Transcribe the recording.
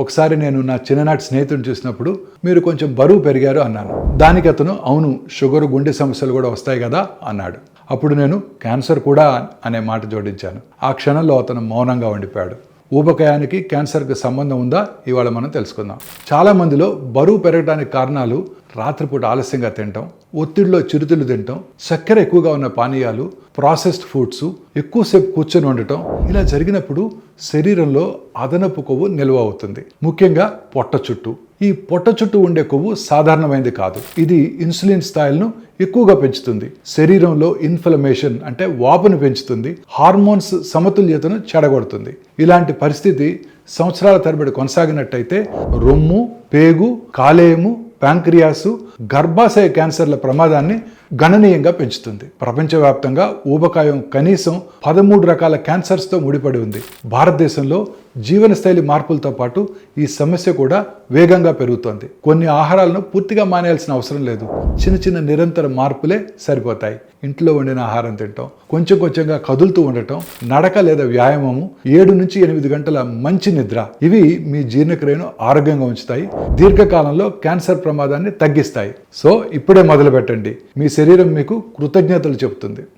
ఒకసారి నేను నా చిన్ననాటి స్నేహితుడిని చూసినప్పుడు మీరు కొంచెం బరువు పెరిగారు అన్నాను. దానికి అతను అవును, షుగర్, గుండె సమస్యలు కూడా వస్తాయి కదా అన్నాడు. అప్పుడు నేను క్యాన్సర్ కూడా అనే మాట జోడించాను. ఆ క్షణంలో అతను మౌనంగా ఉండిపోయాడు. ఊబకాయానికి క్యాన్సర్కి సంబంధం ఉందా? ఇవాళ మనం తెలుసుకుందాం. చాలా మందిలో బరువు పెరగడానికి కారణాలు రాత్రిపూట ఆలస్యంగా తినటం, ఒత్తిడిలో చిరుతిళ్ళు తినటం, చక్కెర ఎక్కువగా ఉన్న పానీయాలు, ప్రాసెస్డ్ ఫుడ్స్, ఎక్కువసేపు కూర్చొని ఉండటం. ఇలా జరిగినప్పుడు శరీరంలో అదనపు కొవ్వు నిల్వ అవుతుంది, ముఖ్యంగా పొట్ట చుట్టూ. ఈ పొట్ట చుట్టూ ఉండే కొవ్వు సాధారణమైనది కాదు. ఇది ఇన్సులిన్ స్థాయిలను ఎక్కువగా పెంచుతుంది, శరీరంలో ఇన్ఫ్లమేషన్ అంటే వాపును పెంచుతుంది, హార్మోన్స్ సమతుల్యతను చెడగొడుతుంది. ఇలాంటి పరిస్థితి సంవత్సరాల తరబడి కొనసాగినట్టయితే రొమ్ము, పేగు, కాలేయము, ప్యాంక్రియాసు, గర్భాశయ క్యాన్సర్ల ప్రమాదాన్ని గణనీయంగా పెంచుతుంది. ప్రపంచవ్యాప్తంగా ఊబకాయం కనీసం 13 రకాల క్యాన్సర్స్తో ముడిపడి ఉంది. భారతదేశంలో జీవనశైలి మార్పులతో పాటు ఈ సమస్య కూడా వేగంగా పెరుగుతోంది. కొన్ని ఆహారాలను పూర్తిగా మానేయాల్సిన అవసరం లేదు, చిన్న చిన్న నిరంతర మార్పులే సరిపోతాయి. ఇంట్లో వండిన ఆహారం తినటం, కొంచెం కొంచెంగా కదులుతూ ఉండటం, నడక లేదా వ్యాయామము, 7 నుంచి 8 గంటల మంచి నిద్ర, ఇవి మీ జీర్ణక్రియను ఆరోగ్యంగా ఉంచుతాయి, దీర్ఘకాలంలో క్యాన్సర్ ప్రమాదాన్ని తగ్గిస్తాయి. సో ఇప్పుడే మొదలు పెట్టండి. మీ శరీరం మీకు కృతజ్ఞతలు చెబుతుంది.